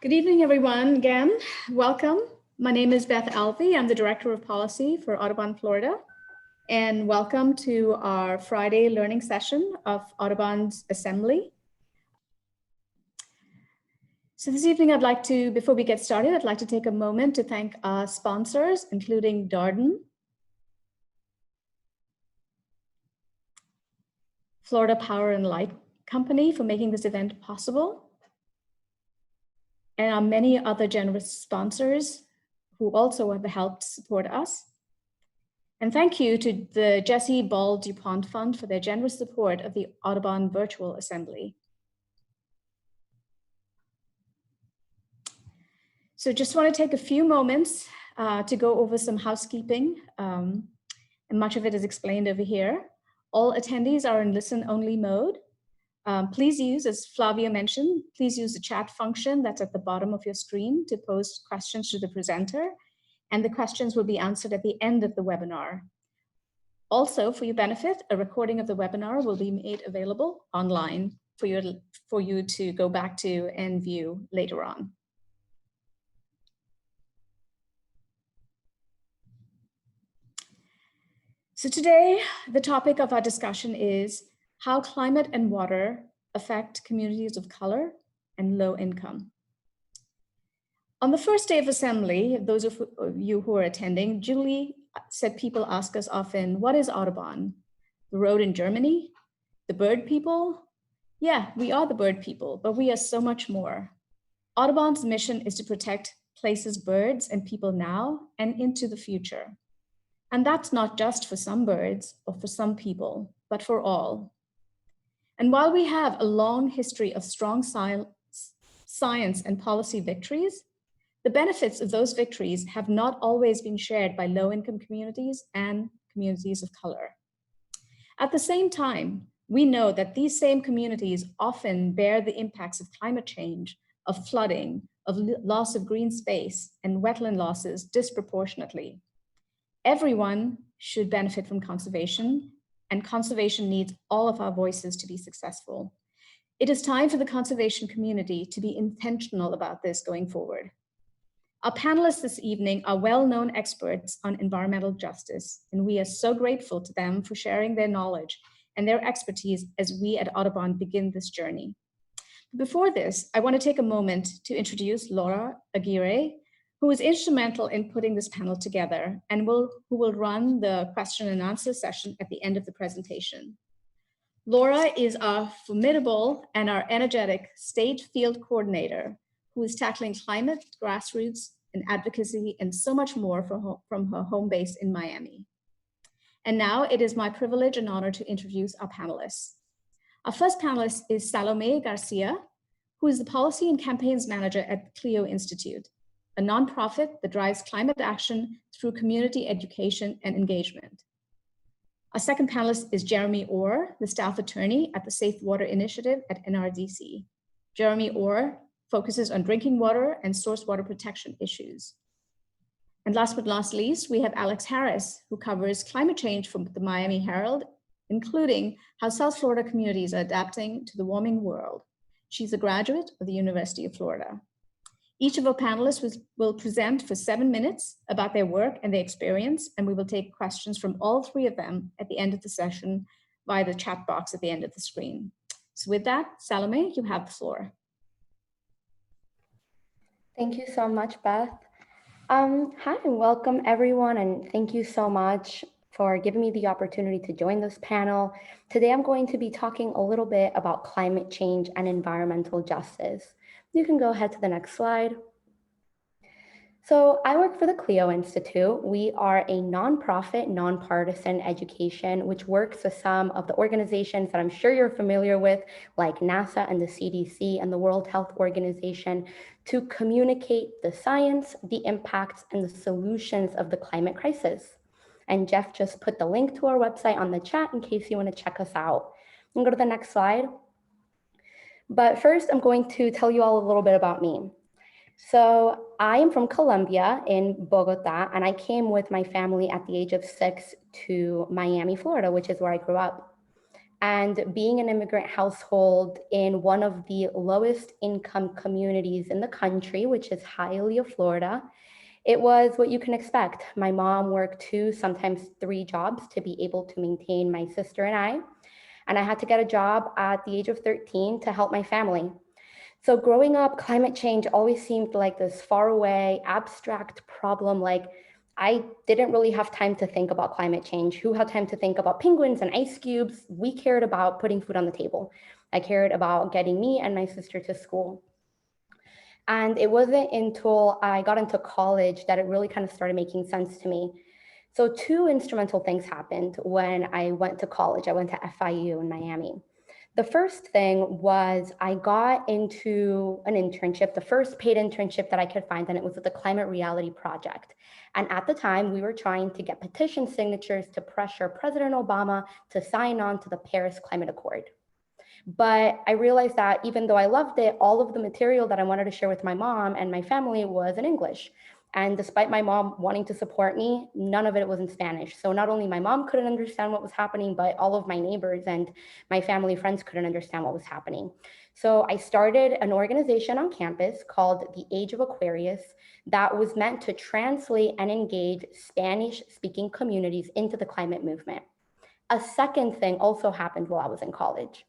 Good evening, everyone. Again, welcome. My name is Beth Alvey. I'm the Director of Policy for Audubon, Florida. And welcome to our Friday learning session of Audubon's Assembly. So this evening, before we get started, I'd like to take a moment to thank our sponsors, including Darden, Florida Power and Light Company for making this event possible, and our many other generous sponsors who also have helped support us. And thank you to the Jesse Ball DuPont Fund for their generous support of the Audubon Virtual Assembly. So just want to take a few moments to go over some housekeeping, and much of it is explained over here. All attendees are in listen-only mode. Please use, as Flavia mentioned, please use the chat function that's at the bottom of your screen to post questions to the presenter, and the questions will be answered at the end of the webinar. Also, for your benefit, a recording of the webinar will be made available online for you to go back to and view later on. So today, the topic of our discussion is how climate and water affect communities of color and low income. On the first day of assembly, those of you who are attending, Julie said people ask us often, what is Audubon? The road in Germany? The bird people? Yeah, we are the bird people, but we are so much more. Audubon's mission is to protect places, birds, and people now and into the future. And that's not just for some birds or for some people, but for all. And while we have a long history of strong science and policy victories, the benefits of those victories have not always been shared by low-income communities and communities of color. At the same time, we know that these same communities often bear the impacts of climate change, of flooding, of loss of green space, and wetland losses disproportionately. Everyone should benefit from conservation, and conservation needs all of our voices to be successful. It is time for the conservation community to be intentional about this going forward. Our panelists this evening are well-known experts on environmental justice, and we are so grateful to them for sharing their knowledge and their expertise as we at Audubon begin this journey. Before this, I want to take a moment to introduce Laura Aguirre, who was instrumental in putting this panel together and who will run the question and answer session at the end of the presentation. Laura is our formidable and our energetic state field coordinator who is tackling climate, grassroots, and advocacy, and so much more from her home base in Miami. And now it is my privilege and honor to introduce our panelists. Our first panelist is Salome Garcia, who is the Policy and Campaigns Manager at the Clio Institute, a nonprofit that drives climate action through community education and engagement. Our second panelist is Jeremy Orr, the staff attorney at the Safe Water Initiative at NRDC. Jeremy Orr focuses on drinking water and source water protection issues. And last but not least, we have Alex Harris, who covers climate change from the Miami Herald, including how South Florida communities are adapting to the warming world. She's a graduate of the University of Florida. Each of our panelists will present for 7 minutes about their work and their experience, and we will take questions from all three of them at the end of the session via the chat box at the end of the screen. So with that, Salome, you have the floor. Thank you so much, Beth. Hi and welcome everyone, and thank you so much for giving me the opportunity to join this panel. Today I'm going to be talking a little bit about climate change and environmental justice. You can go ahead to the next slide. So I work for the Clio Institute. We are a nonprofit, nonpartisan education, which works with some of the organizations that I'm sure you're familiar with, like NASA and the CDC and the World Health Organization, to communicate the science, the impacts, and the solutions of the climate crisis. And Jeff just put the link to our website on the chat in case you want to check us out. And go to the next slide. But first, I'm going to tell you all a little bit about me. So I am from Colombia in Bogota, and I came with my family at the age of 6 to Miami, Florida, which is where I grew up. And being an immigrant household in one of the lowest income communities in the country, which is Hialeah, Florida, it was what you can expect. My mom worked 2, sometimes 3 jobs to be able to maintain my sister and I. And I had to get a job at the age of 13 to help my family. So growing up, climate change always seemed like this far away, abstract problem. Like I didn't really have time to think about climate change. Who had time to think about penguins and ice cubes? We cared about putting food on the table. I cared about getting me and my sister to school. And it wasn't until I got into college that it really kind of started making sense to me. So 2 instrumental things happened when I went to college. I went to FIU in Miami. The first thing was I got into an internship, the first paid internship that I could find, and it was with the Climate Reality Project. And at the time, we were trying to get petition signatures to pressure President Obama to sign on to the Paris Climate Accord. But I realized that even though I loved it, all of the material that I wanted to share with my mom and my family was in English. And despite my mom wanting to support me, none of it was in Spanish. So not only my mom couldn't understand what was happening, but all of my neighbors and my family friends couldn't understand what was happening. So I started an organization on campus called the Age of Aquarius that was meant to translate and engage Spanish-speaking communities into the climate movement. A second thing also happened while I was in college.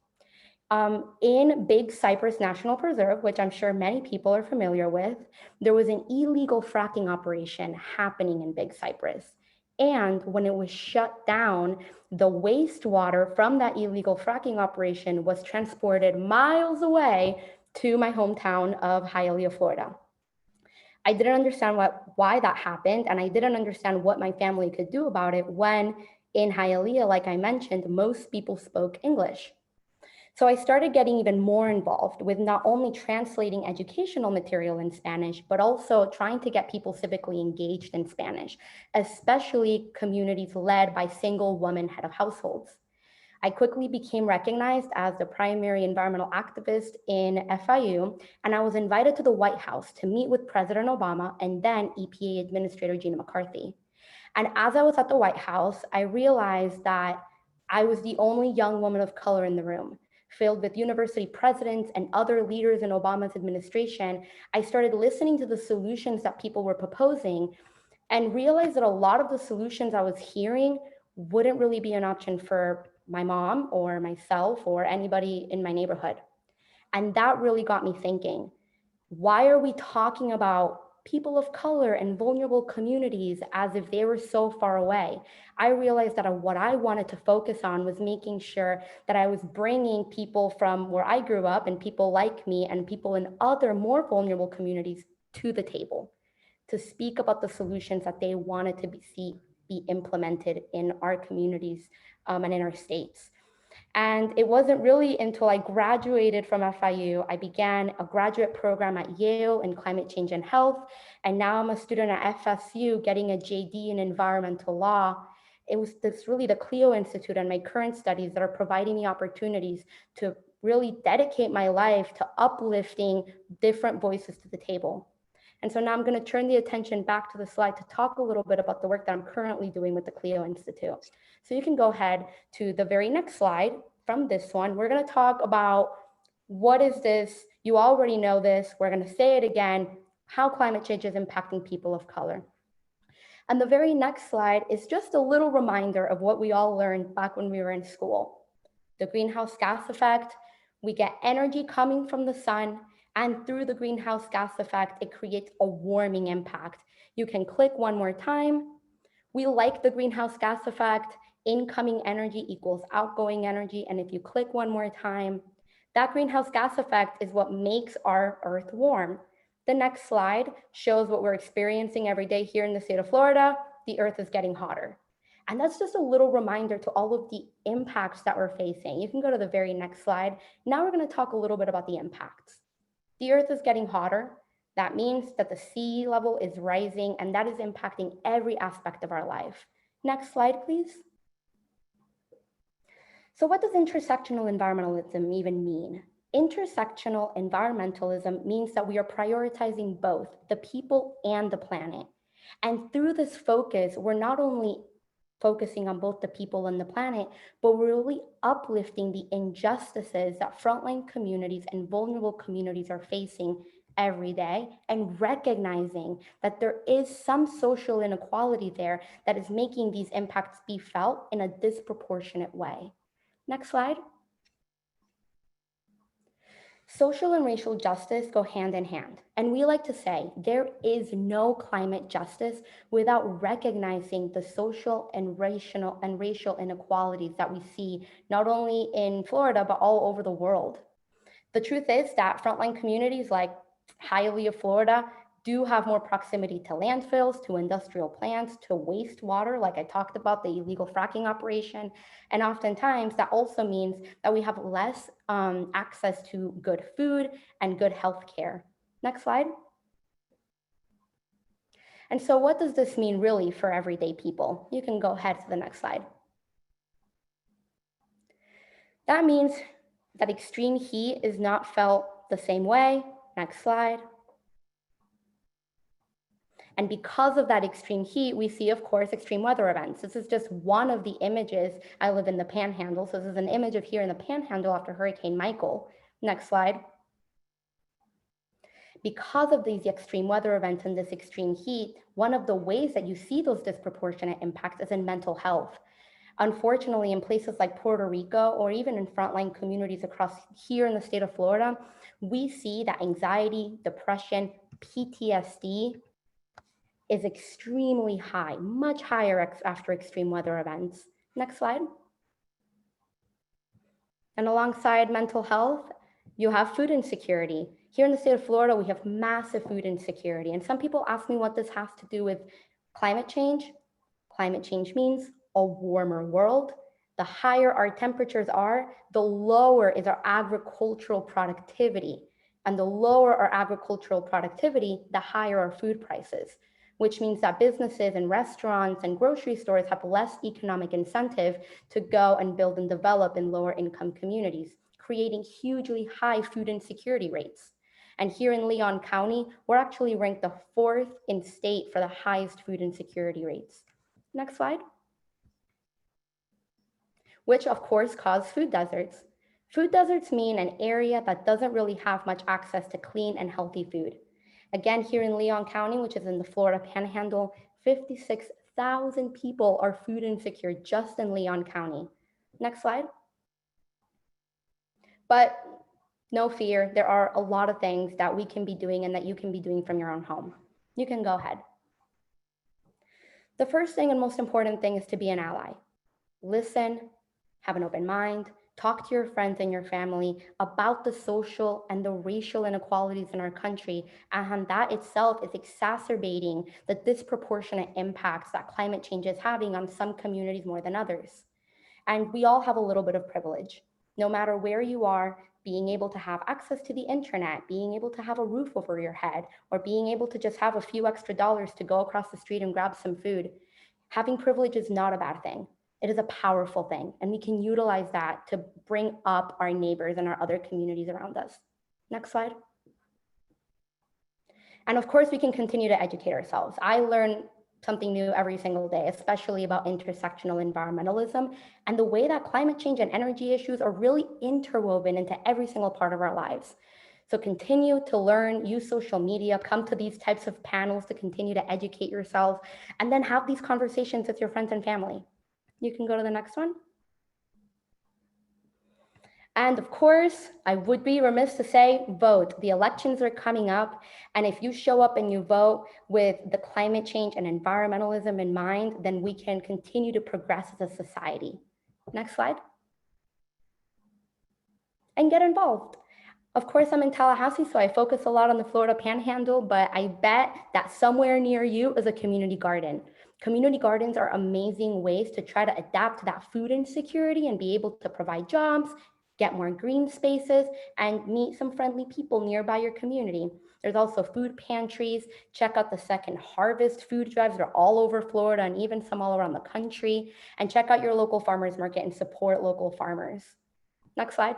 In Big Cypress National Preserve, which I'm sure many people are familiar with, there was an illegal fracking operation happening in Big Cypress. And when it was shut down, the wastewater from that illegal fracking operation was transported miles away to my hometown of Hialeah, Florida. I didn't understand why that happened, and I didn't understand what my family could do about it when in Hialeah, like I mentioned, most people spoke English. So I started getting even more involved with not only translating educational material in Spanish, but also trying to get people civically engaged in Spanish, especially communities led by single woman head of households. I quickly became recognized as the primary environmental activist in FIU, and I was invited to the White House to meet with President Obama and then EPA Administrator Gina McCarthy. And as I was at the White House, I realized that I was the only young woman of color in the room. Filled with university presidents and other leaders in Obama's administration, I started listening to the solutions that people were proposing and realized that a lot of the solutions I was hearing wouldn't really be an option for my mom or myself or anybody in my neighborhood. And that really got me thinking, why are we talking about people of color and vulnerable communities as if they were so far away? I realized that what I wanted to focus on was making sure that I was bringing people from where I grew up and people like me and people in other more vulnerable communities to the table to speak about the solutions that they wanted to be implemented in our communities and in our states. And it wasn't really until I graduated from FIU, I began a graduate program at Yale in climate change and health. And now I'm a student at FSU getting a JD in environmental law. It was really the Clio Institute and my current studies that are providing me opportunities to really dedicate my life to uplifting different voices to the table. And so now I'm going to turn the attention back to the slide to talk a little bit about the work that I'm currently doing with the Clio Institute. So you can go ahead to the very next slide from this one. We're going to talk about what is this? You already know this. We're going to say it again, how climate change is impacting people of color. And the very next slide is just a little reminder of what we all learned back when we were in school. The greenhouse gas effect, we get energy coming from the sun, and through the greenhouse gas effect, it creates a warming impact. You can click one more time. We like the greenhouse gas effect. Incoming energy equals outgoing energy. And if you click one more time, that greenhouse gas effect is what makes our Earth warm. The next slide shows what we're experiencing every day here in the state of Florida. The Earth is getting hotter. And that's just a little reminder to all of the impacts that we're facing. You can go to the very next slide. Now we're going to talk a little bit about the impacts. The Earth is getting hotter. That means that the sea level is rising, and that is impacting every aspect of our life. Next slide, please. So what does intersectional environmentalism even mean? Intersectional environmentalism means that we are prioritizing both the people and the planet. And through this focus, we're not only focusing on both the people and the planet, but we're really uplifting the injustices that frontline communities and vulnerable communities are facing every day, and recognizing that there is some social inequality there that is making these impacts be felt in a disproportionate way. Next slide. Social and racial justice go hand in hand. And we like to say there is no climate justice without recognizing the social and racial inequalities that we see not only in Florida, but all over the world. The truth is that frontline communities like Hialeah, Florida, do have more proximity to landfills, to industrial plants, to wastewater, like I talked about, the illegal fracking operation. And oftentimes that also means that we have less access to good food and good health care. Next slide. And so what does this mean really for everyday people? You can go ahead to the next slide. That means that extreme heat is not felt the same way. Next slide. And because of that extreme heat, we see, of course, extreme weather events. This is just one of the images. I live in the Panhandle, so this is an image of here in the Panhandle after Hurricane Michael. Next slide. Because of these extreme weather events and this extreme heat, one of the ways that you see those disproportionate impacts is in mental health. Unfortunately, in places like Puerto Rico, or even in frontline communities across here in the state of Florida, we see that anxiety, depression, PTSD, is extremely high, much higher after extreme weather events. Next slide. And alongside mental health, you have food insecurity. Here in the state of Florida, we have massive food insecurity. And some people ask me what this has to do with climate change. Climate change means a warmer world. The higher our temperatures are, the lower is our agricultural productivity. And the lower our agricultural productivity, the higher our food prices, which means that businesses and restaurants and grocery stores have less economic incentive to go and build and develop in lower income communities, creating hugely high food insecurity rates. And here in Leon County, we're actually ranked the 4th in state for the highest food insecurity rates. Next slide. Which of course cause food deserts. Food deserts mean an area that doesn't really have much access to clean and healthy food. Again, here in Leon County, which is in the Florida Panhandle, 56,000 people are food insecure just in Leon County. Next slide. But no fear, there are a lot of things that we can be doing and that you can be doing from your own home. You can go ahead. The first thing and most important thing is to be an ally. Listen, have an open mind, talk to your friends and your family about the social and the racial inequalities in our country, and that itself is exacerbating the disproportionate impacts that climate change is having on some communities more than others. And we all have a little bit of privilege. No matter where you are, being able to have access to the internet, being able to have a roof over your head, or being able to just have a few extra dollars to go across the street and grab some food, having privilege is not a bad thing. It is a powerful thing, and we can utilize that to bring up our neighbors and our other communities around us. Next slide. And of course, we can continue to educate ourselves. I learn something new every single day, especially about intersectional environmentalism and the way that climate change and energy issues are really interwoven into every single part of our lives. So continue to learn, use social media, come to these types of panels to continue to educate yourself, and then have these conversations with your friends and family. You can go to the next one. And of course, I would be remiss to say, vote. The elections are coming up. And if you show up and you vote with the climate change and environmentalism in mind, then we can continue to progress as a society. Next slide. And get involved. Of course, I'm in Tallahassee, so I focus a lot on the Florida Panhandle, but I bet that somewhere near you is a community garden. Community gardens are amazing ways to try to adapt to that food insecurity and be able to provide jobs, get more green spaces, and meet some friendly people nearby your community. There's also food pantries. Check out the Second Harvest food drives. They're all over Florida and even some all around the country. And check out your local farmers market and support local farmers. Next slide.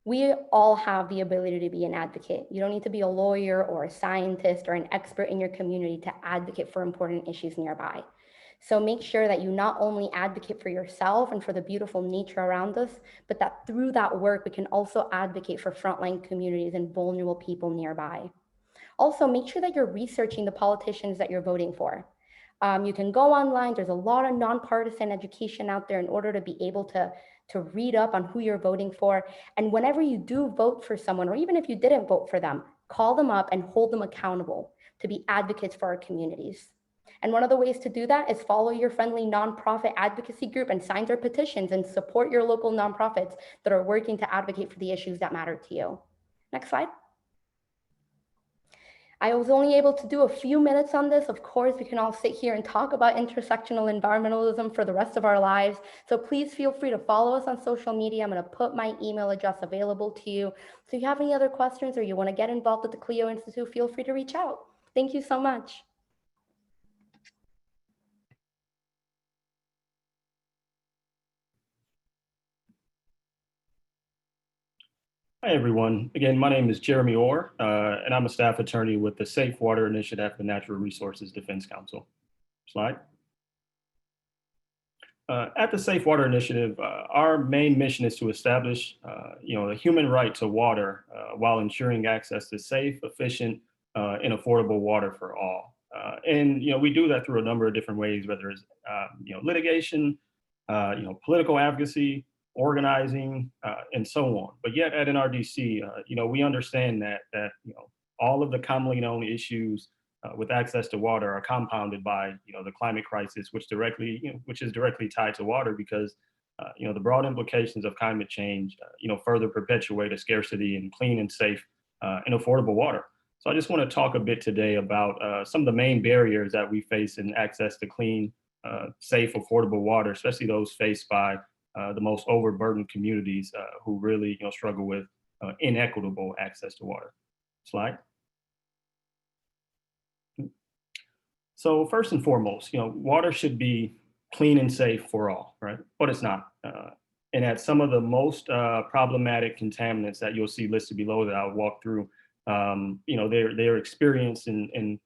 We all have the ability to be an advocate. You don't need to be a lawyer or a scientist or an expert in your community to advocate for important issues nearby. So make sure that you not only advocate for yourself and for the beautiful nature around us, but that through that work, we can also advocate for frontline communities and vulnerable people nearby. Also, make sure that you're researching the politicians that you're voting for. You can go online. There's a lot of nonpartisan education out there in order to be able to read up on who you're voting for. And whenever you do vote for someone, or even if you didn't vote for them, call them up and hold them accountable to be advocates for our communities. And one of the ways to do that is follow your friendly nonprofit advocacy group and sign their petitions and support your local nonprofits that are working to advocate for the issues that matter to you. Next slide. I was only able to do a few minutes on this. Of course, we can all sit here and talk about intersectional environmentalism for the rest of our lives. So please feel free to follow us on social media. I'm going to put my email address available to you. So if you have any other questions or you want to get involved with the Clio Institute, feel free to reach out. Thank you so much. Hi, everyone. Again, my name is Jeremy Orr, and I'm a staff attorney with the Safe Water Initiative at the Natural Resources Defense Council. Slide. At the Safe Water Initiative, our main mission is to establish, the human right to water while ensuring access to safe, efficient, and affordable water for all. And we do that through a number of different ways, whether it's litigation, political advocacy, organizing, and so on. But yet at NRDC, we understand that all of the commonly known issues with access to water are compounded by the climate crisis, which is directly tied to water because the broad implications of climate change further perpetuate a scarcity in clean and safe and affordable water. So I just want to talk a bit today about some of the main barriers that we face in access to clean, safe, affordable water, especially those faced by the most overburdened communities who really struggle with inequitable access to water. Slide. So first and foremost, water should be clean and safe for all, right? But it's not. And at some of the most problematic contaminants that you'll see listed below that I'll walk through, they're experienced and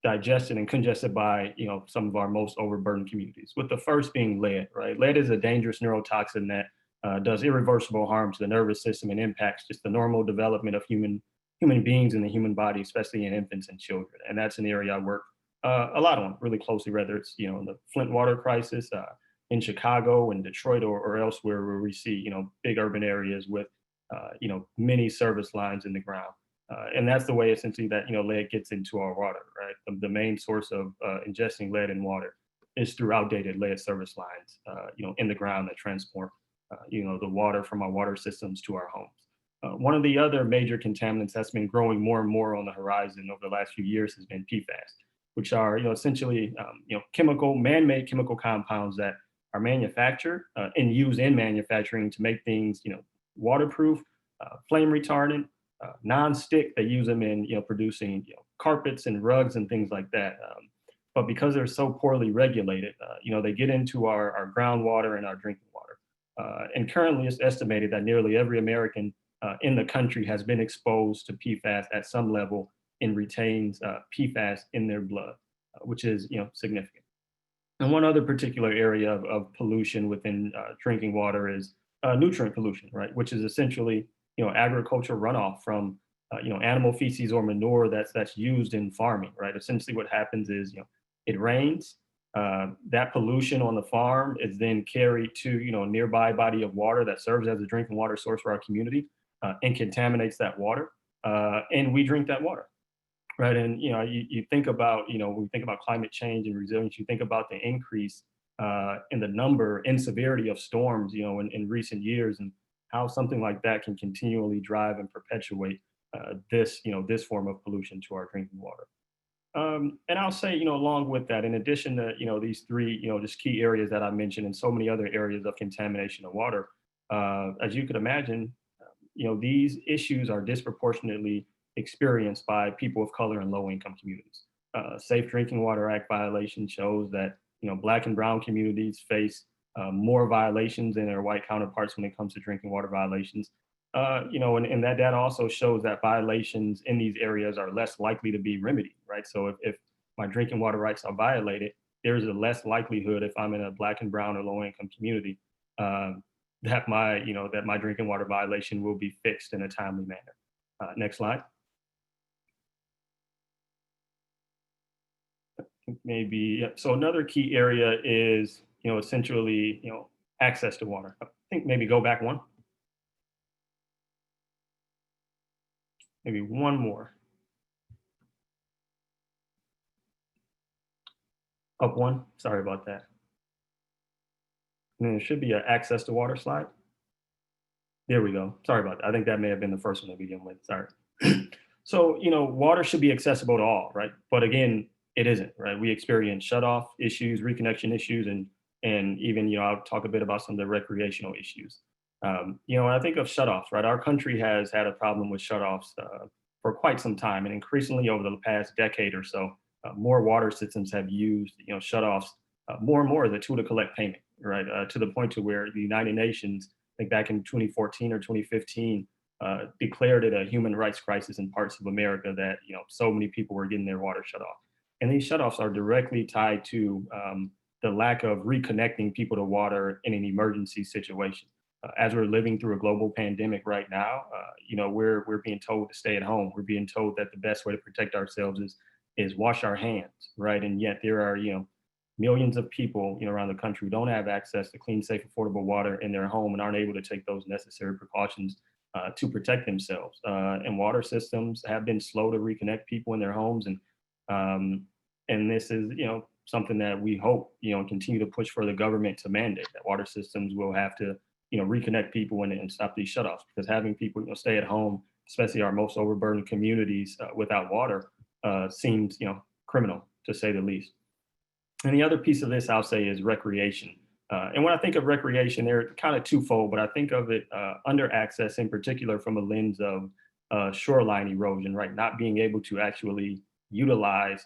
digested and congested by some of our most overburdened communities. With the first being lead, right? Lead is a dangerous neurotoxin that does irreversible harm to the nervous system and impacts just the normal development of human beings in the human body, especially in infants and children. And that's an area I work a lot on really closely, whether it's the Flint water crisis in Chicago and Detroit or elsewhere where we see big urban areas with many service lines in the ground. And that's the way essentially that lead gets into our water, right? The main source of ingesting lead in water is through outdated lead service lines, in the ground that transport the water from our water systems to our homes. One of the other major contaminants that's been growing more and more on the horizon over the last few years has been PFAS, which are essentially man-made chemical compounds that are manufactured and used in manufacturing to make things waterproof, flame retardant, non-stick. They use them in producing carpets and rugs and things like that. But because they're so poorly regulated, they get into our groundwater and our drinking water. And currently, it's estimated that nearly every American in the country has been exposed to PFAS at some level and retains PFAS in their blood, which is significant. And one other particular area of pollution within drinking water is nutrient pollution, right? Which is essentially agricultural runoff from animal feces or manure that's used in farming, right? Essentially, what happens is it rains. That pollution on the farm is then carried to a nearby body of water that serves as a drinking water source for our community and contaminates that water, and we drink that water. Right. And, you think about, when we think about climate change and resilience, you think about the increase in the number and severity of storms, in recent years and how something like that can continually drive and perpetuate this form of pollution to our drinking water. And I'll say, along with that, in addition to, these three, just key areas that I mentioned and so many other areas of contamination of water, as you could imagine, these issues are disproportionately experienced by people of color and low-income communities. Safe Drinking Water Act violation shows that Black and Brown communities face more violations than their white counterparts when it comes to drinking water violations. And that data also shows that violations in these areas are less likely to be remedied, right? So if my drinking water rights are violated, there's a less likelihood if I'm in a Black and brown or low income community that my drinking water violation will be fixed in a timely manner. Next slide. Maybe, yeah. So another key area is, essentially, access to water. I think maybe go back one, maybe one more. Up one, sorry about that. And then there should be an access to water slide. There we go. Sorry about that. I think that may have been the first one to begin with. Sorry. So, water should be accessible to all, right? But again, it isn't, right? We experience shut-off issues, reconnection issues, and even, I'll talk a bit about some of the recreational issues. When I think of shutoffs, right? Our country has had a problem with shutoffs for quite some time, and increasingly over the past decade or so, more water systems have used, shutoffs more and more as a tool to collect payment, right? To the point to where the United Nations, I think back in 2014 or 2015, declared it a human rights crisis in parts of America that so many people were getting their water shut off, and these shutoffs are directly tied to the lack of reconnecting people to water in an emergency situation. As we're living through a global pandemic right now, we're being told to stay at home. We're being told that the best way to protect ourselves is wash our hands, right? And yet there are millions of people around the country who don't have access to clean, safe, affordable water in their home and aren't able to take those necessary precautions to protect themselves. And water systems have been slow to reconnect people in their homes, and this is something that we hope continue to push for the government to mandate that water systems will have to reconnect people and stop these shutoffs, because having people stay at home, especially our most overburdened communities, without water seems criminal, to say the least. And the other piece of this I'll say is recreation. And when I think of recreation, they're kind of twofold, but I think of it under access in particular from a lens of shoreline erosion, right? Not being able to actually utilize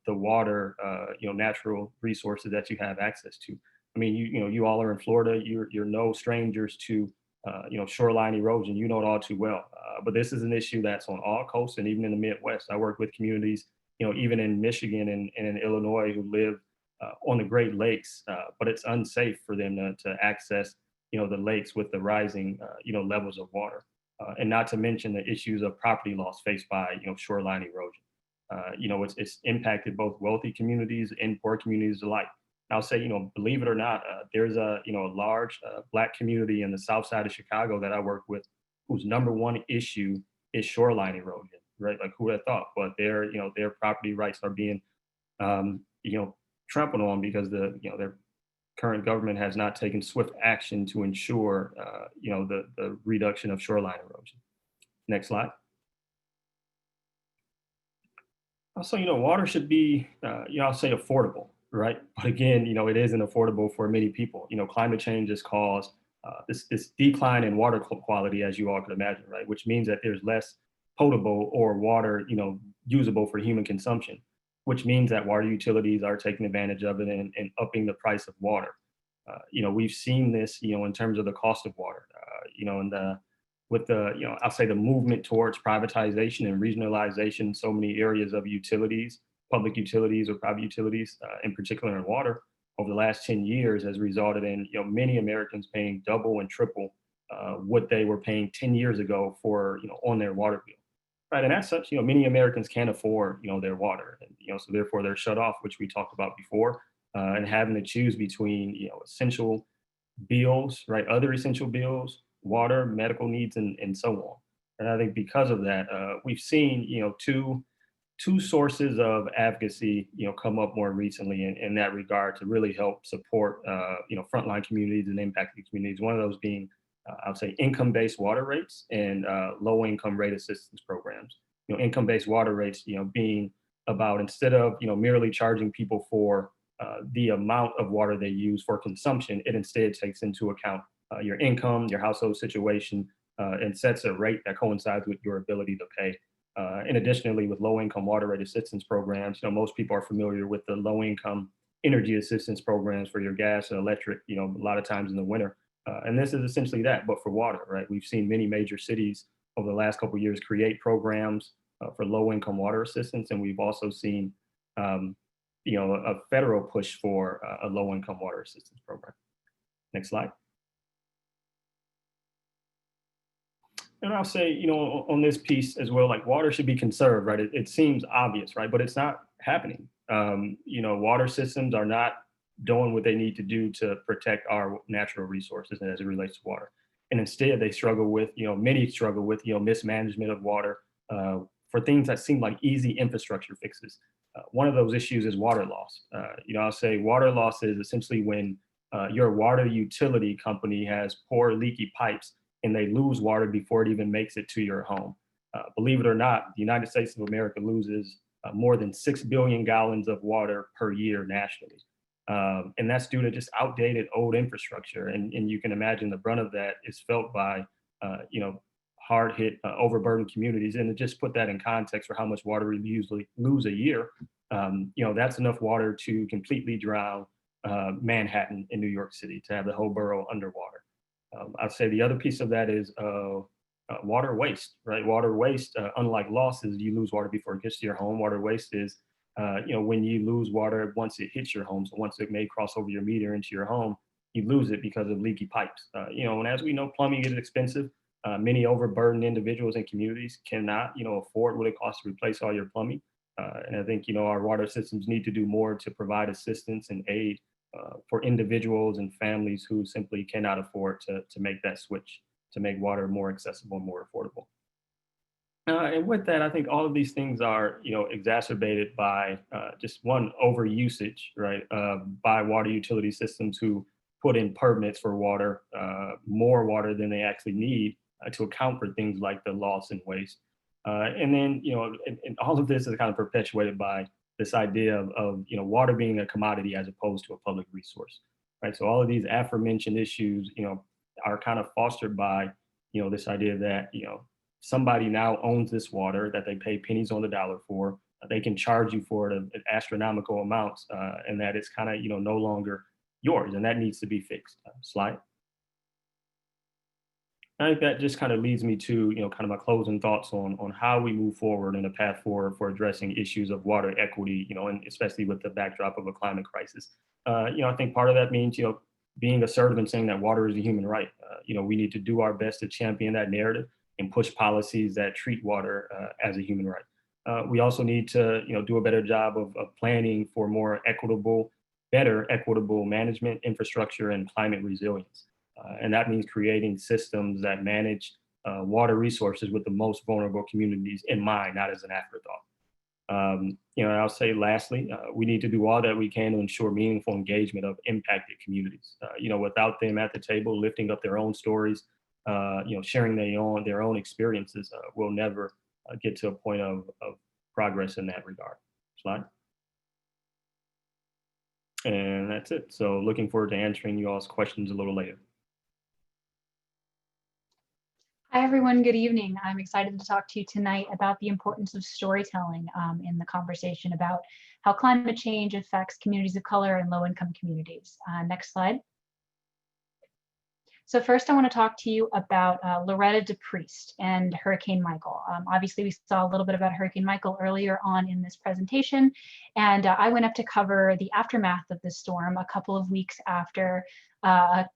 the water, natural resources that you have access to. I mean, you all are in Florida. You're no strangers to shoreline erosion. You know it all too well. But this is an issue that's on all coasts and even in the Midwest. I work with communities, even in Michigan and in Illinois, who live on the Great Lakes, but it's unsafe for them to access, the lakes with the rising, levels of water, and not to mention the issues of property loss faced by, shoreline erosion. It's impacted both wealthy communities and poor communities alike. I'll say, believe it or not, there's a large Black community in the South Side of Chicago that I work with, whose number one issue is shoreline erosion, right? Like, who would have thought? But their property rights are being, trampled on because their current government has not taken swift action to ensure, the reduction of shoreline erosion. Next slide. Also, water should be, I'll say affordable, right? But again, it isn't affordable for many people. Climate change has caused this decline in water quality, as you all could imagine, right? Which means that there's less potable or water, usable for human consumption, which means that water utilities are taking advantage of it and upping the price of water. We've seen this, in terms of the cost of water, with the, I'll say the movement towards privatization and regionalization in so many areas of utilities, public utilities or private utilities, in particular in water, over the last 10 years has resulted in, many Americans paying double and triple what they were paying 10 years ago for, on their water bill. Right, and as such, many Americans can't afford, their water, and so therefore they're shut off, which we talked about before, and having to choose between, essential bills, right, other essential bills, water, medical needs, and so on. And I think because of that, we've seen, two sources of advocacy, come up more recently in that regard to really help support, frontline communities and impacted communities. One of those being I would say income-based water rates and low-income rate assistance programs. Income-based water rates, being about, instead of merely charging people for the amount of water they use for consumption, it instead takes into account your income, your household situation, and sets a rate that coincides with your ability to pay. And additionally, with low-income water rate assistance programs, most people are familiar with the low-income energy assistance programs for your gas and electric. A lot of times in the winter, And this is essentially that, but for water, right? We've seen many major cities over the last couple of years create programs for low-income water assistance, and we've also seen, a federal push for a low-income water assistance program. Next slide. And I'll say, on this piece as well, like water should be conserved, right? It seems obvious, right? But it's not happening. Water systems are not doing what they need to do to protect our natural resources as it relates to water. And instead they struggle with, many struggle with, mismanagement of water for things that seem like easy infrastructure fixes. One of those issues is water loss. I'll say water loss is essentially when your water utility company has poor leaky pipes and they lose water before it even makes it to your home. Believe it or not, the United States of America loses more than 6 billion gallons of water per year nationally. And that's due to just outdated old infrastructure. And you can imagine the brunt of that is felt by, hard hit, overburdened communities. And to just put that in context for how much water we usually lose a year, that's enough water to completely drown Manhattan in New York City, to have the whole borough underwater. I'd say the other piece of that is water waste, right? Water waste, unlike losses, you lose water before it gets to your home. Water waste is, when you lose water once it hits your home. So once it may cross over your meter into your home, you lose it because of leaky pipes. And as we know, plumbing is expensive. Many overburdened individuals and communities cannot, afford what it costs to replace all your plumbing. And I think, our water systems need to do more to provide assistance and aid for individuals and families who simply cannot afford to make that switch, to make water more accessible and more affordable. And with that, I think all of these things are, exacerbated by just one, overusage, right, by water utility systems who put in permits for water, more water than they actually need to account for things like the loss and waste. And then, and all of this is kind of perpetuated by this idea of water being a commodity as opposed to a public resource, right? So all of these aforementioned issues, are kind of fostered by, this idea that, somebody now owns this water that they pay pennies on the dollar for. They can charge you for it at astronomical amounts, and that it's kind of, no longer yours, and that needs to be fixed. Slide. I think that just kind of leads me to, kind of my closing thoughts on how we move forward in a path forward for addressing issues of water equity, and especially with the backdrop of a climate crisis. I think part of that means, being assertive and saying that water is a human right. We need to do our best to champion that narrative and push policies that treat water as a human right. We also need to, do a better job of planning for more better equitable management, infrastructure, and climate resilience. And that means creating systems that manage water resources with the most vulnerable communities in mind, not as an afterthought. I'll say lastly, we need to do all that we can to ensure meaningful engagement of impacted communities. Without them at the table, lifting up their own stories, sharing their own experiences, we'll never get to a point of progress in that regard. Slide. And that's it. So looking forward to answering you all's questions a little later. Hi, everyone. Good evening. I'm excited to talk to you tonight about the importance of storytelling in the conversation about how climate change affects communities of color and low-income communities. Next slide. So first, I want to talk to you about Loretta DePriest and Hurricane Michael. Obviously, we saw a little bit about Hurricane Michael earlier on in this presentation, and I went up to cover the aftermath of the storm a couple of weeks after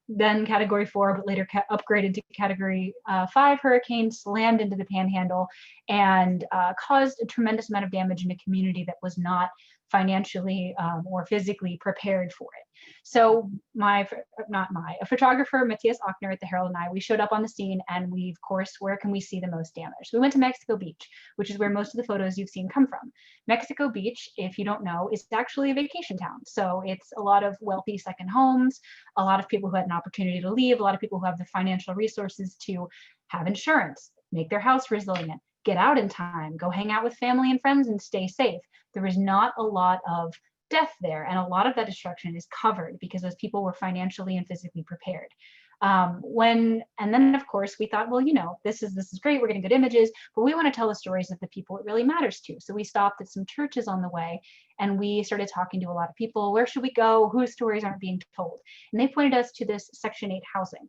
then Category 4, but later upgraded to Category 5 hurricane slammed into the Panhandle and caused a tremendous amount of damage in a community that was not financially or physically prepared for it. So a photographer, Matthias Ochner at the Herald, and I, we showed up on the scene, and we, of course, where can we see the most damage? We went to Mexico Beach, which is where most of the photos you've seen come from. Mexico Beach, if you don't know, is actually a vacation town. So it's a lot of wealthy second homes, a lot of people who had an opportunity to leave, a lot of people who have the financial resources to have insurance, make their house resilient, get out in time, go hang out with family and friends and stay safe. There was not a lot of death there, and a lot of that destruction is covered because those people were financially and physically prepared. And then of course we thought, well, this is great. We're getting good images, but we want to tell the stories of the people it really matters to. So we stopped at some churches on the way, and we started talking to a lot of people. Where should we go? Whose stories aren't being told? And they pointed us to this Section 8 housing,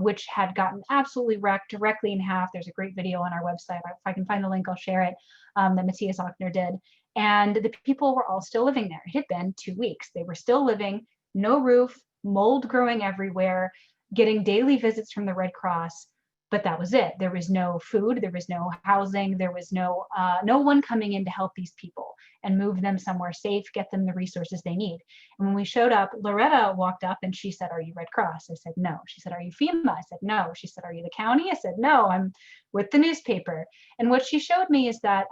which had gotten absolutely wrecked, directly in half. There's a great video on our website. If I can find the link, I'll share it, that Matthias Ochner did. And the people were all still living there. It had been 2 weeks. They were still living, no roof, mold growing everywhere, getting daily visits from the Red Cross, but that was it. There was no food, there was no housing, there was no one coming in to help these people and move them somewhere safe, get them the resources they need. And when we showed up, Loretta walked up and she said, "Are you Red Cross?" I said, "No." She said, "Are you FEMA?" I said, "No." She said, "Are you the county?" I said, "No, I'm with the newspaper." And what she showed me is that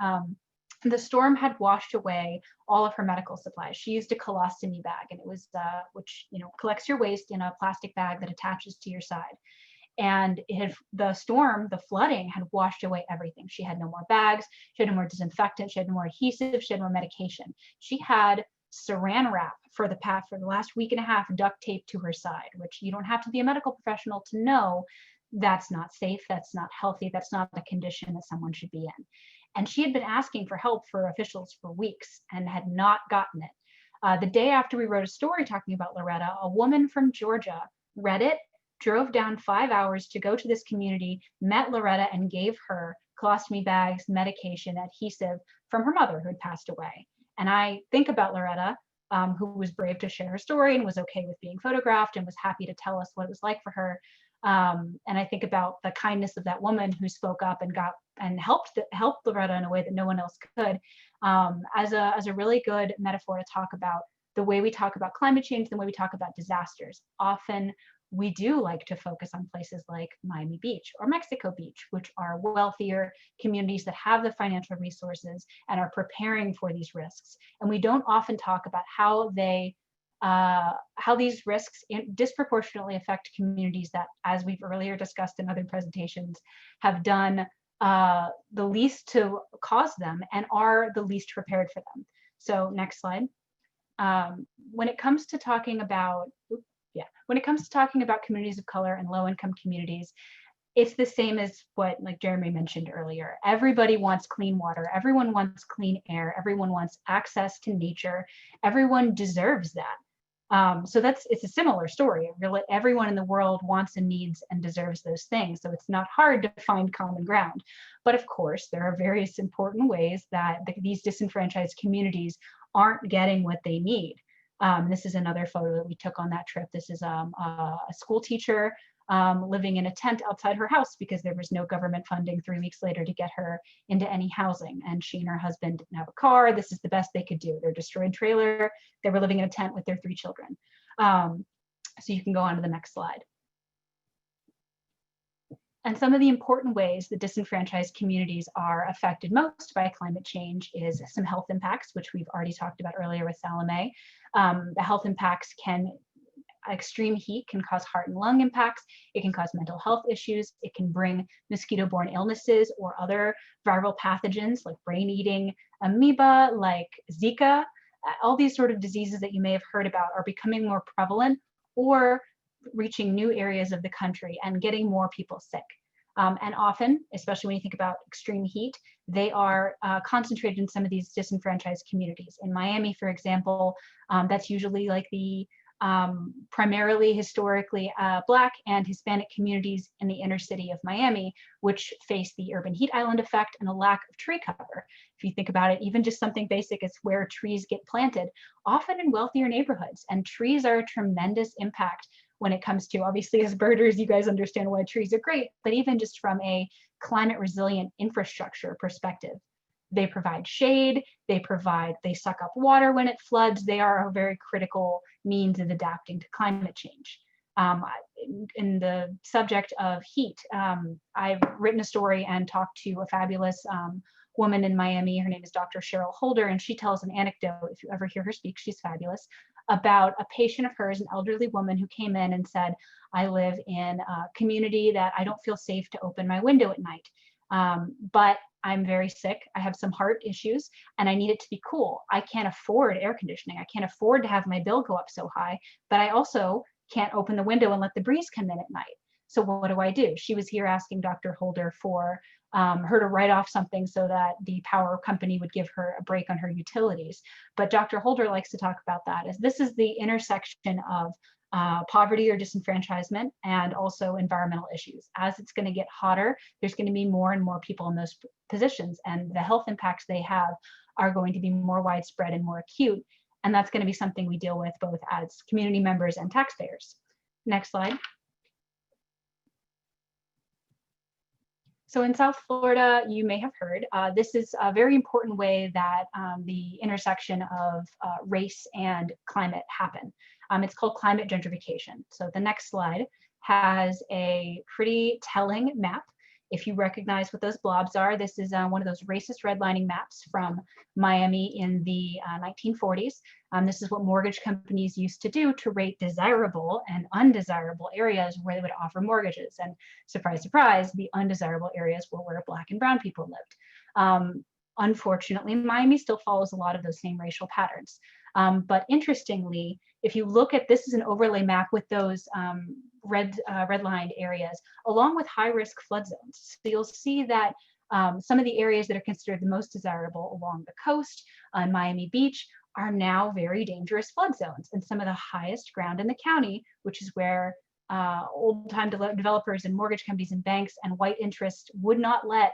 the storm had washed away all of her medical supplies. She used a colostomy bag, and it was which collects your waste in a plastic bag that attaches to your side. And the storm, the flooding, had washed away everything. She had no more bags, she had no more disinfectant, she had no more adhesive, she had no more medication. She had saran wrap for the last week and a half duct taped to her side, which you don't have to be a medical professional to know that's not safe, that's not healthy, that's not the condition that someone should be in. And she had been asking for help for officials for weeks and had not gotten it. The day after we wrote a story talking about Loretta, a woman from Georgia read it, drove down 5 hours to go to this community, met Loretta, and gave her colostomy bags, medication, adhesive from her mother who had passed away. And I think about Loretta, who was brave to share her story and was okay with being photographed and was happy to tell us what it was like for her. And I think about the kindness of that woman who spoke up and helped Loretta in a way that no one else could, as a really good metaphor to talk about the way we talk about climate change, the way we talk about disasters. Often we do like to focus on places like Miami Beach or Mexico Beach, which are wealthier communities that have the financial resources and are preparing for these risks. And we don't often talk about how these risks disproportionately affect communities that, as we've earlier discussed in other presentations, have done the least to cause them and are the least prepared for them. So next slide. When it comes to talking about communities of color and low-income communities, it's the same as what Jeremy mentioned earlier. Everybody wants clean water, everyone wants clean air, everyone wants access to nature, everyone deserves that. So it's a similar story. Really, everyone in the world wants and needs and deserves those things. So it's not hard to find common ground. But of course, there are various important ways that these disenfranchised communities aren't getting what they need. This is another photo that we took on that trip. This is a school teacher living in a tent outside her house because there was no government funding 3 weeks later to get her into any housing. And she and her husband didn't have a car. This is the best they could do. Their destroyed trailer. They were living in a tent with their 3 children. So you can go on to the next slide. And some of the important ways that disenfranchised communities are affected most by climate change is some health impacts, which we've already talked about earlier with Salome. The health impacts extreme heat can cause heart and lung impacts. It can cause mental health issues. It can bring mosquito-borne illnesses or other viral pathogens like brain-eating amoeba, like Zika. All these sort of diseases that you may have heard about are becoming more prevalent or reaching new areas of the country and getting more people sick. And often, especially when you think about extreme heat, they are concentrated in some of these disenfranchised communities. In Miami, for example, that's usually like the primarily historically Black and Hispanic communities in the inner city of Miami, which face the urban heat island effect and a lack of tree cover. If you think about it, even just something basic as where trees get planted, often in wealthier neighborhoods, and trees are a tremendous impact when it comes to, obviously as birders, you guys understand why trees are great, but even just from a climate resilient infrastructure perspective. They provide shade, they suck up water when it floods. They are a very critical means of adapting to climate change. In the subject of heat, I've written a story and talked to a fabulous woman in Miami. Her name is Dr. Cheryl Holder, and she tells an anecdote. If you ever hear her speak, she's fabulous, about a patient of hers, an elderly woman who came in and said, "I live in a community that I don't feel safe to open my window at night. But I'm very sick. I have some heart issues and I need it to be cool. I can't afford air conditioning. I can't afford to have my bill go up so high, but I also can't open the window and let the breeze come in at night. So what do? She was here asking Dr. Holder for her to write off something so that the power company would give her a break on her utilities. But Dr. Holder likes to talk about that as this is the intersection of poverty or disenfranchisement and also environmental issues. As it's going to get hotter, there's going to be more and more people in those positions, and the health impacts they have are going to be more widespread and more acute. And that's going to be something we deal with both as community members and taxpayers. Next slide. So in South Florida, you may have heard, this is a very important way that the intersection of race and climate happen. It's called climate gentrification. So the next slide has a pretty telling map. If you recognize what those blobs are, this is one of those racist redlining maps from Miami in the 1940s. This is what mortgage companies used to do to rate desirable and undesirable areas where they would offer mortgages. And surprise, surprise, the undesirable areas were where Black and brown people lived. Unfortunately, Miami still follows a lot of those same racial patterns. But interestingly, if you look at, this is an overlay map with those redlined areas, along with high-risk flood zones. So you'll see that some of the areas that are considered the most desirable along the coast on Miami Beach are now very dangerous flood zones, and some of the highest ground in the county, which is where old-time developers and mortgage companies and banks and white interests would not let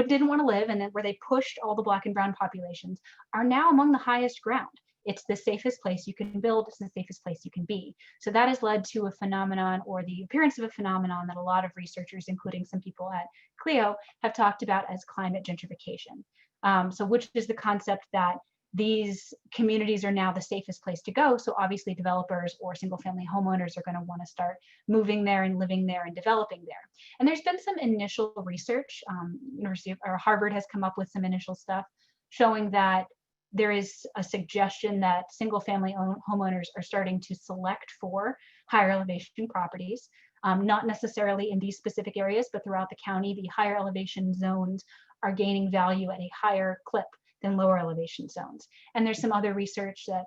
didn't want to live, and then where they pushed all the Black and brown populations, are now among the highest ground. It's the safest place you can build, it's the safest place you can be. So that has led to a phenomenon, or the appearance of a phenomenon, that a lot of researchers, including some people at CLIO, have talked about as climate gentrification. So which is the concept that these communities are now the safest place to go. So obviously developers or single family homeowners are going to want to start moving there and living there and developing there. And there's been some initial research, Harvard has come up with some initial stuff showing that there is a suggestion that single family homeowners are starting to select for higher elevation properties, not necessarily in these specific areas, but throughout the county. The higher elevation zones are gaining value at a higher clip than lower elevation zones. And there's some other research that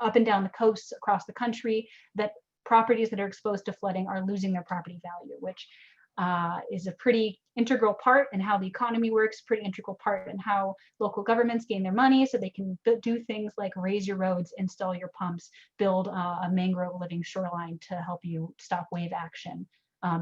up and down the coast across the country, that properties that are exposed to flooding are losing their property value, which is a pretty integral part in how the economy works, pretty integral part in how local governments gain their money, so they can do things like raise your roads, install your pumps, build a mangrove living shoreline to help you stop wave action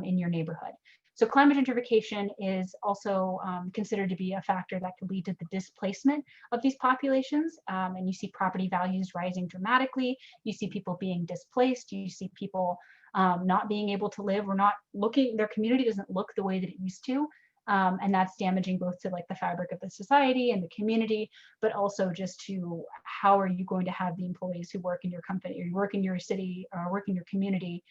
in your neighborhood. So climate gentrification is also considered to be a factor that could lead to the displacement of these populations. And you see property values rising dramatically. You see people being displaced. You see people not being able to live, or not looking, their community doesn't look the way that it used to. And that's damaging both to like the fabric of the society and the community, but also just to how are you going to have the employees who work in your company, or work in your city, or work in your community,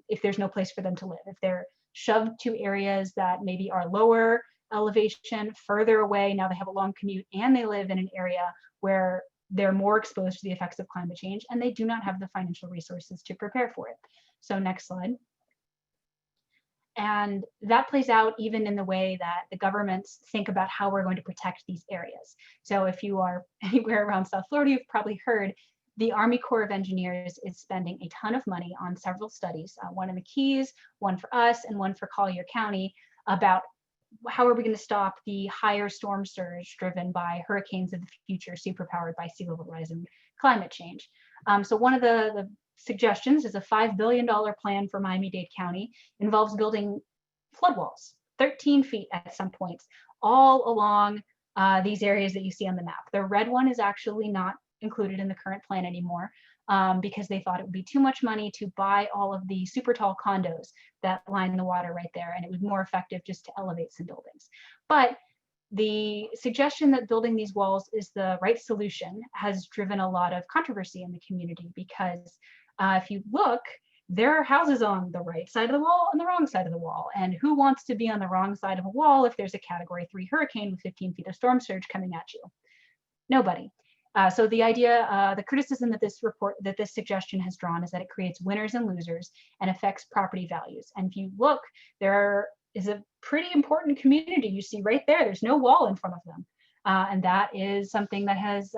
if there's no place for them to live, if they're shoved to areas that maybe are lower elevation, further away. Now they have a long commute, and they live in an area where they're more exposed to the effects of climate change, and they do not have the financial resources to prepare for it. So next slide. And that plays out even in the way that the governments think about how we're going to protect these areas. So if you are anywhere around South Florida, you've probably heard the Army Corps of Engineers is spending a ton of money on several studies, one in the Keys, one for us, and one for Collier County, about how are we going to stop the higher storm surge driven by hurricanes of the future, superpowered by sea level rise and climate change. So one of the suggestions is a $5 billion plan for Miami-Dade County, involves building flood walls, 13 feet at some points, all along these areas that you see on the map. The red one is actually not included in the current plan anymore, because they thought it would be too much money to buy all of the super tall condos that line the water right there, and it was more effective just to elevate some buildings. But the suggestion that building these walls is the right solution has driven a lot of controversy in the community, because if you look, there are houses on the right side of the wall and the wrong side of the wall. And who wants to be on the wrong side of a wall if there's a Category 3 hurricane with 15 feet of storm surge coming at you? Nobody. So the idea, the criticism that this suggestion has drawn is that it creates winners and losers and affects property values. And if you look, there is a pretty important community you see right there. There's no wall in front of them. And that is something that has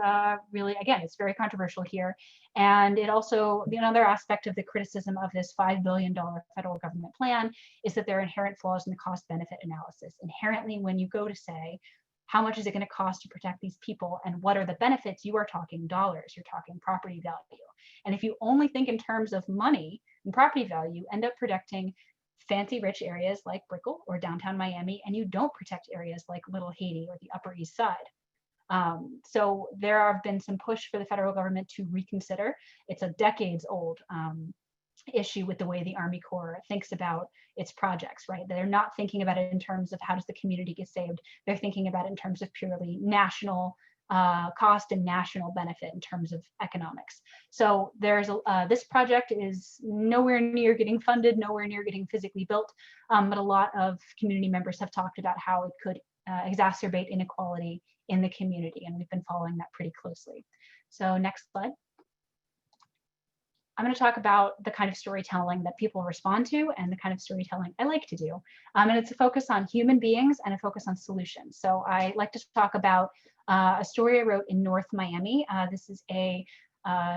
really, again, it's very controversial here. And it also, another aspect of the criticism of this $5 billion federal government plan is that there are inherent flaws in the cost benefit analysis. Inherently, when you go to say, how much is it going to cost to protect these people and what are the benefits, you are talking dollars, you're talking property value. And if you only think in terms of money and property value, you end up protecting fancy rich areas like Brickell or downtown Miami, and you don't protect areas like Little Haiti or the Upper East Side. So there have been some push for the federal government to reconsider. It's a decades old issue with the way the Army Corps thinks about its projects, right? They're not thinking about it in terms of how does the community get saved. They're thinking about it in terms of purely national cost and national benefit in terms of economics. So there's this project is nowhere near getting funded, nowhere near getting physically built, but a lot of community members have talked about how it could exacerbate inequality in the community, and we've been following that pretty closely. So next slide. I'm going to talk about the kind of storytelling that people respond to and the kind of storytelling I like to do. And it's a focus on human beings and a focus on solutions. So I like to talk about a story I wrote in North Miami. This is a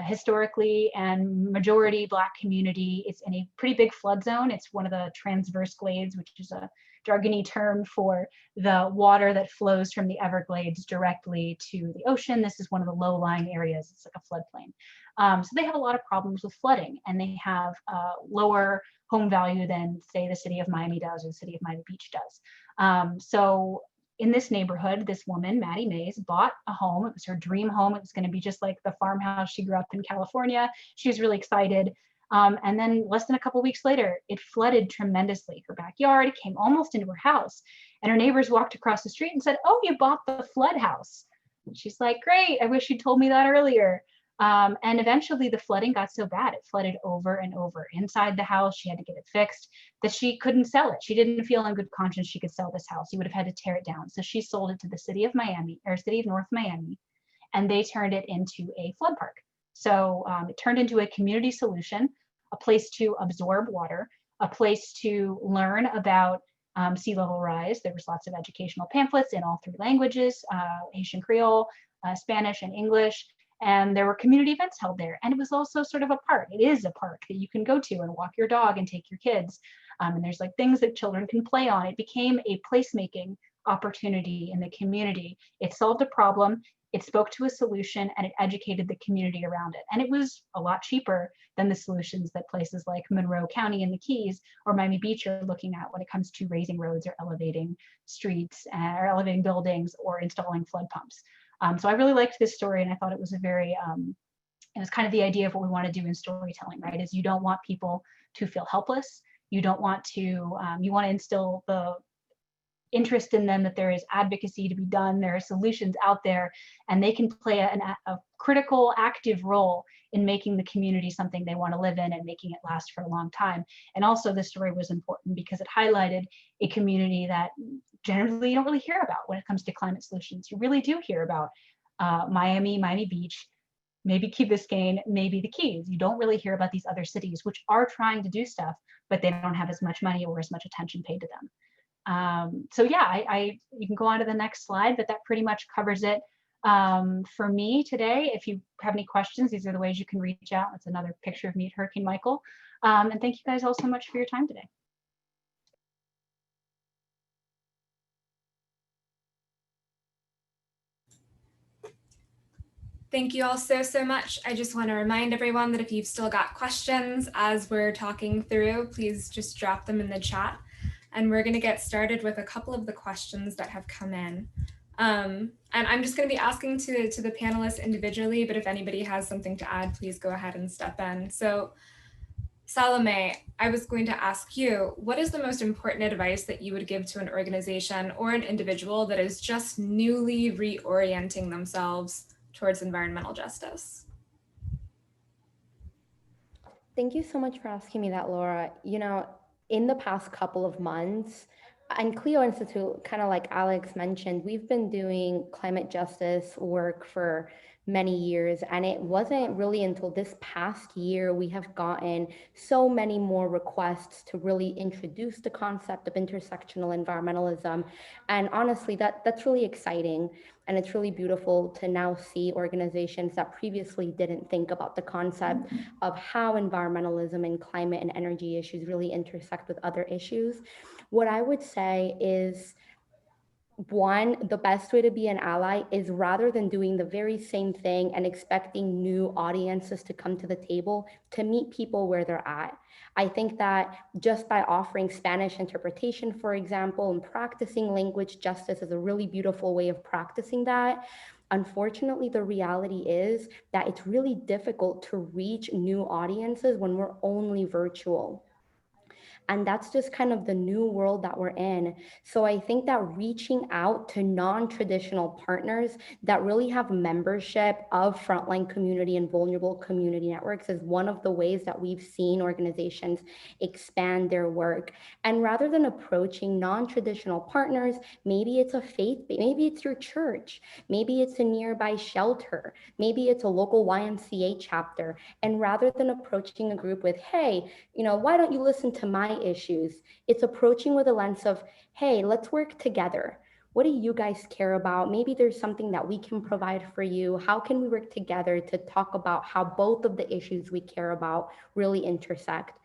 historically and majority Black community. It's in a pretty big flood zone. It's one of the transverse glades, which is a jargony term for the water that flows from the Everglades directly to the ocean. This is one of the low-lying areas. It's like a floodplain. So they have a lot of problems with flooding, and they have lower home value than, say, the city of Miami does or the city of Miami Beach does. So in this neighborhood, this woman, Maddie Mays, bought a home. It was her dream home. It was going to be just like the farmhouse she grew up in California. She was really excited. And then less than a couple of weeks later, it flooded tremendously. Her backyard came almost into her house. And her neighbors walked across the street and said, "Oh, you bought the flood house." And she's like, "Great, I wish you'd told me that earlier." And eventually the flooding got so bad, it flooded over and over inside the house. She had to get it fixed, that she couldn't sell it. She didn't feel in good conscience she could sell this house. You would have had to tear it down. So she sold it to the city of Miami, or city of North Miami, and they turned it into a flood park. So it turned into a community solution, a place to absorb water, a place to learn about sea level rise. There was lots of educational pamphlets in all three languages, Haitian Creole, Spanish, and English. And there were community events held there. And it was also sort of a park. It is a park that you can go to and walk your dog and take your kids. And there's like things that children can play on. It became a placemaking opportunity in the community. It solved a problem, it spoke to a solution, and it educated the community around it. And it was a lot cheaper than the solutions that places like Monroe County and the Keys or Miami Beach are looking at when it comes to raising roads or elevating streets or elevating buildings or installing flood pumps. So I really liked this story, and I thought it was a very, it was kind of the idea of what we want to do in storytelling, right? Is you don't want people to feel helpless. You don't want to, you want to instill the interest in them that there is advocacy to be done, there are solutions out there, and they can play a critical, active role in making the community something they want to live in and making it last for a long time. And also this story was important because it highlighted a community that generally you don't really hear about when it comes to climate solutions. You really do hear about Miami, Miami Beach, maybe Key Biscayne, maybe the Keys. You don't really hear about these other cities which are trying to do stuff, but they don't have as much money or as much attention paid to them. So yeah, you can go on to the next slide, but that pretty much covers it for me today. If you have any questions, these are the ways you can reach out. That's another picture of me at Hurricane Michael. And thank you guys all so much for your time today. Thank you all so much. I just want to remind everyone that if you've still got questions as we're talking through, please just drop them in the chat. And we're going to get started with a couple of the questions that have come in. And I'm just going to be asking to the panelists individually, but if anybody has something to add, please go ahead and step in. So Salome, I was going to ask you, what is the most important advice that you would give to an organization or an individual that is just newly reorienting themselves towards environmental justice? Thank you so much for asking me that, Laura. You know, in the past couple of months, and Clio Institute, kind of like Alex mentioned, we've been doing climate justice work for many years. And it wasn't really until this past year we have gotten so many more requests to really introduce the concept of intersectional environmentalism. And honestly, that's really exciting. And it's really beautiful to now see organizations that previously didn't think about the concept of how environmentalism and climate and energy issues really intersect with other issues. What I would say is, one, the best way to be an ally is, rather than doing the very same thing and expecting new audiences to come to the table, to meet people where they're at. I think that just by offering Spanish interpretation, for example, and practicing language justice is a really beautiful way of practicing that. Unfortunately, the reality is that it's really difficult to reach new audiences when we're only virtual. And that's just kind of the new world that we're in. So I think that reaching out to non-traditional partners that really have membership of frontline community and vulnerable community networks is one of the ways that we've seen organizations expand their work. And rather than approaching non-traditional partners, maybe it's a faith, maybe it's your church, maybe it's a nearby shelter, maybe it's a local YMCA chapter. And rather than approaching a group with, hey, why don't you listen to my issues? It's approaching with a lens of, hey, let's work together. What do you guys care about? Maybe there's something that we can provide for you. How can we work together to talk about how both of the issues we care about really intersect?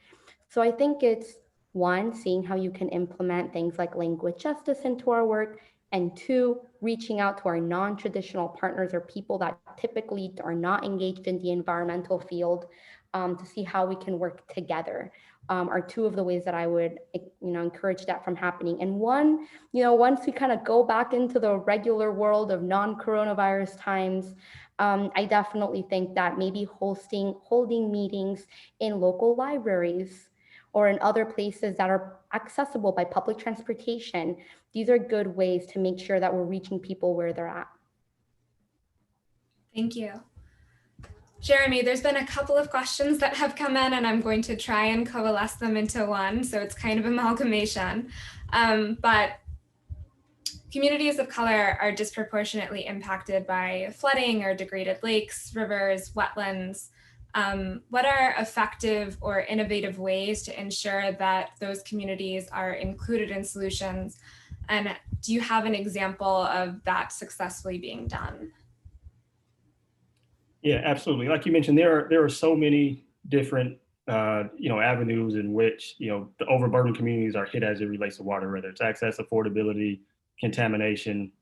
So I think it's, one, seeing how you can implement things like language justice into our work, and two, reaching out to our non-traditional partners or people that typically are not engaged in the environmental field, to see how we can work together, are two of the ways that I would, encourage that from happening. And one, once we kind of go back into the regular world of non-coronavirus times, I definitely think that maybe holding meetings in local libraries or in other places that are accessible by public transportation, these are good ways to make sure that we're reaching people where they're at. Thank you. Jeremy, there's been a couple of questions that have come in, and I'm going to try and coalesce them into one, so it's kind of amalgamation. But communities of color are disproportionately impacted by flooding or degraded lakes, rivers, wetlands. What are effective or innovative ways to ensure that those communities are included in solutions? And do you have an example of that successfully being done? Yeah, absolutely. Like you mentioned, there are so many different avenues in which the overburdened communities are hit as it relates to water, whether it's access, affordability, contamination,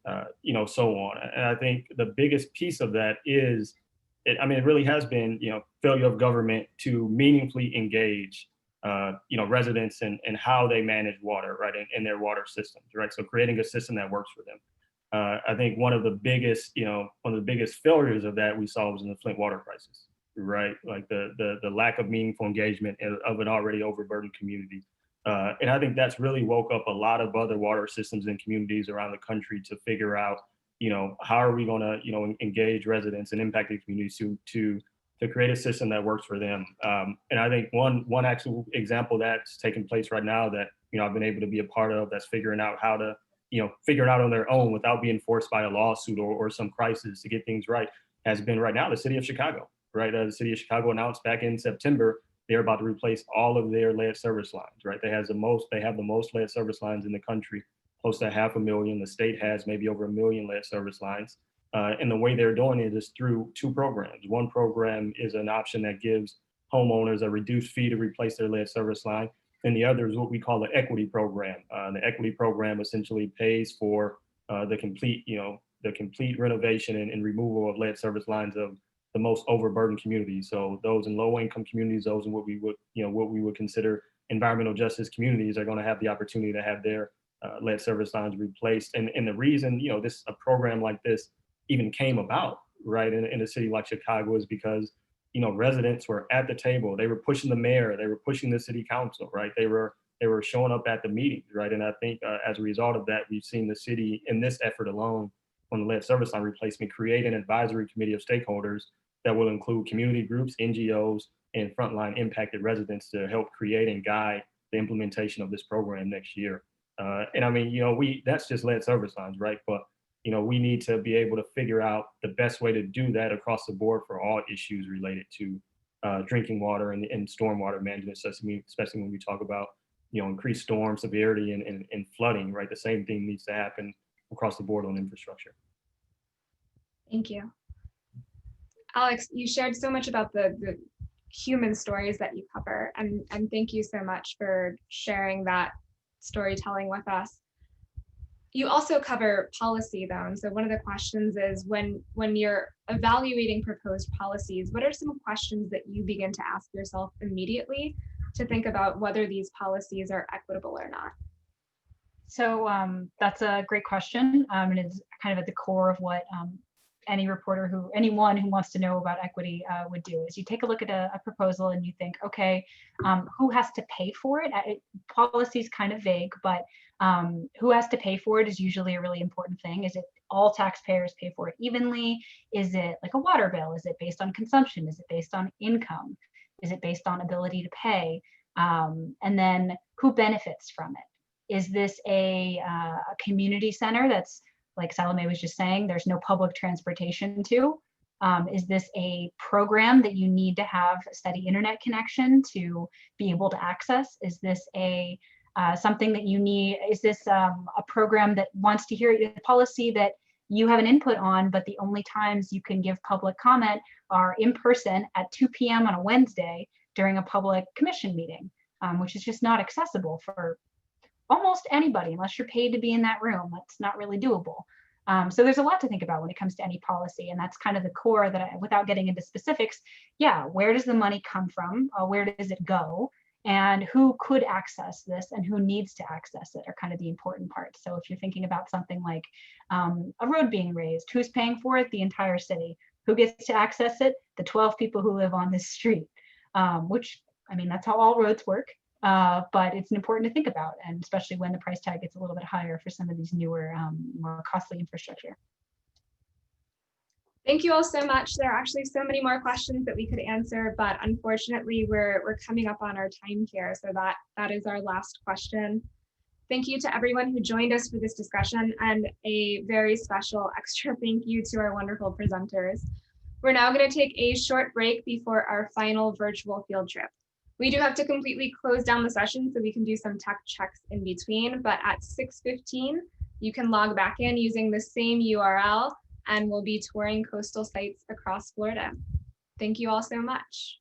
so on. And I think the biggest piece of that is, it really has been failure of government to meaningfully engage residents and how they manage water, right, in their water systems, right. So creating a system that works for them. I think one of the biggest failures of that we saw was in the Flint water crisis, right? Like the lack of meaningful engagement of an already overburdened community. And I think that's really woke up a lot of other water systems and communities around the country to figure out, how are we going to, engage residents and impacted communities to create a system that works for them. And I think one actual example that's taking place right now that, I've been able to be a part of, that's figuring out how to figure it out on their own without being forced by a lawsuit or some crisis to get things right, has been right now the city of Chicago, right? The city of Chicago announced back in September, they're about to replace all of their lead service lines, right? They have the most lead service lines in the country, close to 500,000. The state has maybe over 1 million lead service lines. And the way they're doing it is through two programs. One program is an option that gives homeowners a reduced fee to replace their lead service line. And the other is what we call the equity program. The equity program essentially pays for the complete renovation and removal of lead service lines of the most overburdened communities. So those in low-income communities, those in what we would consider environmental justice communities, are going to have the opportunity to have their lead service lines replaced. And the reason a program like this even came about, right, in a city like Chicago, is because residents were at the table. They were pushing the mayor. They were pushing the city council, right? They were showing up at the meetings, right? And I think as a result of that, we've seen the city, in this effort alone on the lead service line replacement, create an advisory committee of stakeholders that will include community groups, NGOs, and frontline impacted residents to help create and guide the implementation of this program next year. And that's just lead service lines, right? But we need to be able to figure out the best way to do that across the board for all issues related to drinking water and stormwater management, especially when we talk about increased storm severity and flooding, right? The same thing needs to happen across the board on infrastructure. Thank you. Alex, you shared so much about the human stories that you cover, and thank you so much for sharing that storytelling with us. You also cover policy though, and so one of the questions is when you're evaluating proposed policies, what are some questions that you begin to ask yourself immediately to think about whether these policies are equitable or not? So that's a great question, and it's kind of at the core of what anyone who wants to know about equity would do. Is you take a look at a proposal and you think, okay, who has to pay for it? Policy is kind of vague, but who has to pay for it is usually a really important thing. Is it all taxpayers pay for it evenly? Is it like a water bill? Is it based on consumption? Is it based on income? Is it based on ability to pay? And then who benefits from it? Is this a community center that's, like Salome was just saying, there's no public transportation to? Is this a program that you need to have a steady internet connection to be able to access? Is this a something that you need? Is this a program that wants to hear a policy that you have an input on, but the only times you can give public comment are in person at 2 p.m. on a Wednesday during a public commission meeting, which is just not accessible for almost anybody unless you're paid to be in that room. That's not really doable. So there's a lot to think about when it comes to any policy, and that's kind of the core that without getting into specifics, yeah, where does the money come from? Where does it go? And who could access this and who needs to access it are kind of the important parts. So if you're thinking about something like a road being raised, who's paying for it? The entire city. Who gets to access it? The 12 people who live on this street, which, I mean, that's how all roads work. But it's important to think about, and especially when the price tag gets a little bit higher for some of these newer, more costly infrastructure. Thank you all so much. There are actually so many more questions that we could answer, but unfortunately we're coming up on our time here. So that is our last question. Thank you to everyone who joined us for this discussion, and a very special extra thank you to our wonderful presenters. We're now going to take a short break before our final virtual field trip. We do have to completely close down the session so we can do some tech checks in between, but at 6:15, you can log back in using the same URL, and we'll be touring coastal sites across Florida. Thank you all so much.